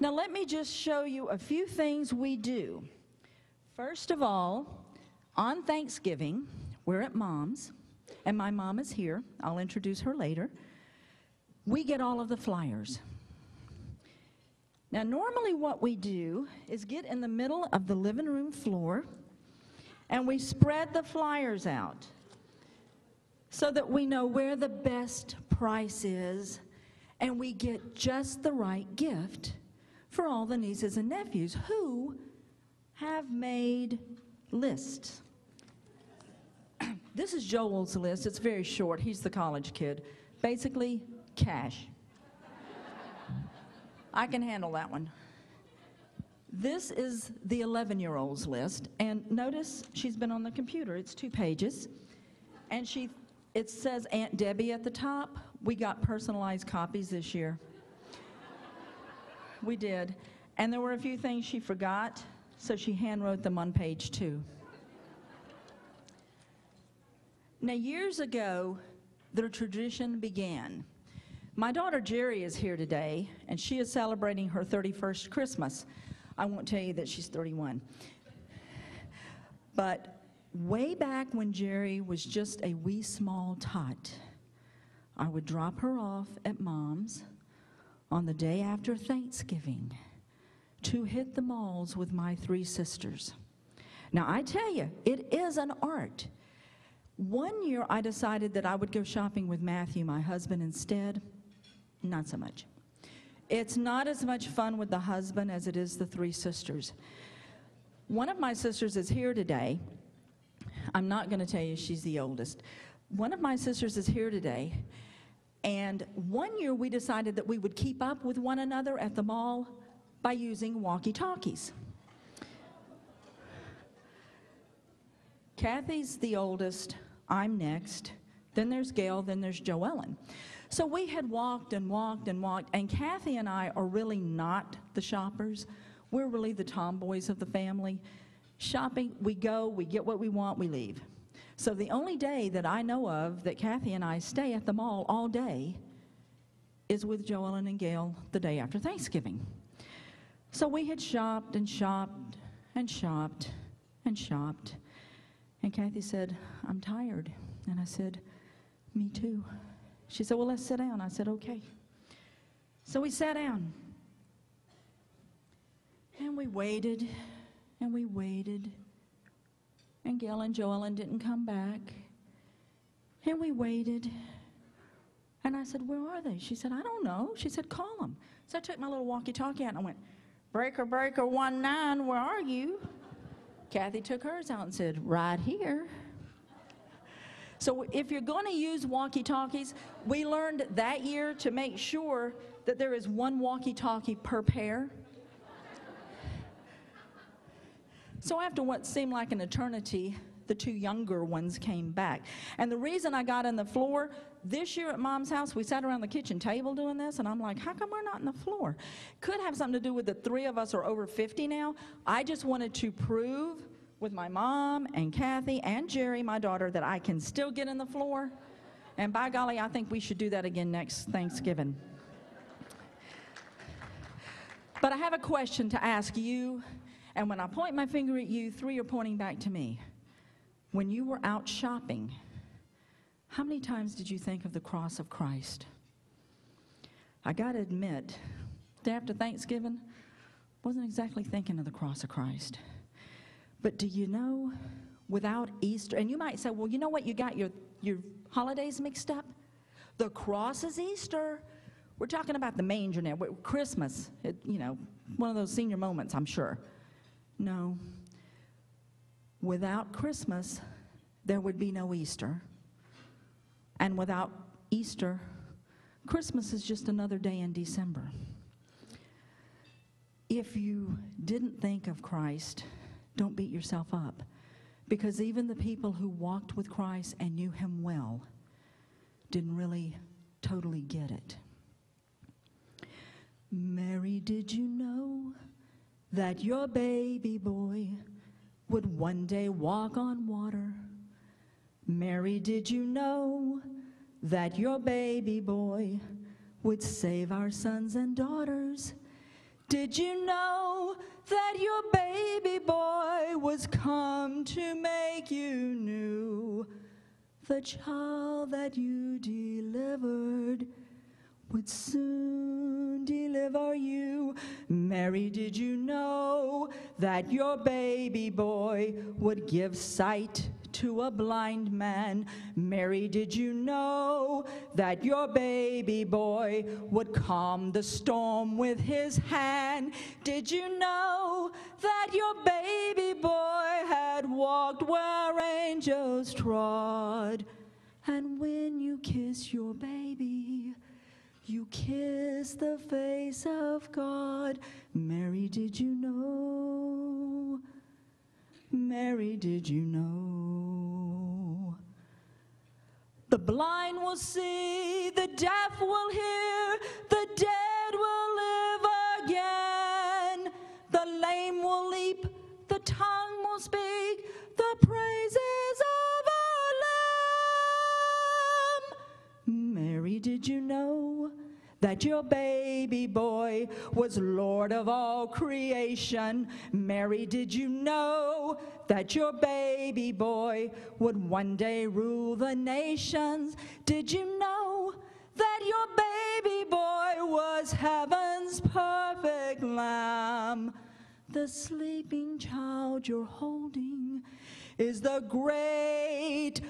Now let me just show you a few things we do. First of all, on Thanksgiving, we're at Mom's, and my mom is here. I'll introduce her later. We get all of the flyers. Now, normally what we do is get in the middle of the living room floor, and we spread the flyers out so that we know where the best price is, and we get just the right gift for all the nieces and nephews who have made lists. This is Joel's list. It's very short. He's the college kid. Basically, cash. I can handle that one. This is the 11-year-old's list, and notice she's been on the computer. It's 2 pages, and it says Aunt Debbie at the top. We got personalized copies this year. We did, and there were a few things she forgot, so she handwrote them on page 2. Now, years ago, the tradition began. My daughter Jerry is here today, and she is celebrating her 31st Christmas. I won't tell you that she's 31. But way back when Jerry was just a wee small tot, I would drop her off at Mom's on the day after Thanksgiving to hit the malls with my 3 sisters. Now, I tell you, it is an art. One year, I decided that I would go shopping with Matthew, my husband, instead. Not so much. It's not as much fun with the husband as it is the 3 sisters. One of my sisters is here today. I'm not going to tell you she's the oldest. One of my sisters is here today, and one year we decided that we would keep up with one another at the mall by using walkie-talkies. Kathy's the oldest, I'm next, then there's Gail, then there's Joellen. So we had walked and walked and walked, and Kathy and I are really not the shoppers. We're really the tomboys of the family. Shopping, we go, we get what we want, we leave. So the only day that I know of that Kathy and I stay at the mall all day is with Joellen and Gail the day after Thanksgiving. So we had shopped and shopped and shopped and shopped. And Kathy said, "I'm tired." And I said, "Me too." She said, "Well, let's sit down." I said, "Okay." So we sat down. And we waited, and we waited. And Gail and Joellen didn't come back. And we waited. And I said, "Where are they?" She said, "I don't know." She said, "Call them." So I took my little walkie-talkie out and I went, "Breaker, breaker, 19, where are you?" Kathy took hers out and said, "Right here." So if you're going to use walkie-talkies, we learned that year to make sure that there is 1 walkie-talkie per pair. So after what seemed like an eternity, the 2 younger ones came back. And the reason I got on the floor, this year at Mom's house, we sat around the kitchen table doing this, and I'm like, how come we're not on the floor? Could have something to do with the 3 of us are over 50 now. I just wanted to prove with my mom and Kathy and Jerry, my daughter, that I can still get on the floor. And by golly, I think we should do that again next Thanksgiving. But I have a question to ask you, and when I point my finger at you, 3 are pointing back to me. When you were out shopping, how many times did you think of the cross of Christ? I got to admit, day after Thanksgiving, wasn't exactly thinking of the cross of Christ. But do you know, without Easter, and you might say, well, you know what, you got your holidays mixed up? The cross is Easter. We're talking about the manger now, Christmas, one of those senior moments, I'm sure. No. Without Christmas, there would be no Easter. And without Easter, Christmas is just another day in December. If you didn't think of Christ, don't beat yourself up. Because even the people who walked with Christ and knew him well didn't really totally get it. Mary, did you know that your baby boy would one day walk on water? Mary, did you know that your baby boy would save our sons and daughters? Did you know that your baby boy was come to make you new? The child that you delivered would soon deliver you. Mary, did you know that your baby boy would give sight to a blind man? Mary, did you know that your baby boy would calm the storm with his hand? Did you know that your baby boy had walked where angels trod? And when you kiss your baby, you kiss the face of God. Mary, did you know? Mary, did you know? The blind will see, the deaf will hear, the dead will live again. The lame will leap, the tongue will speak, the praises of our Lamb. Mary, did you know that your baby boy was Lord of all creation? Mary, did you know that your baby boy would one day rule the nations? Did you know that your baby boy was heaven's perfect lamb? The sleeping child you're holding is the great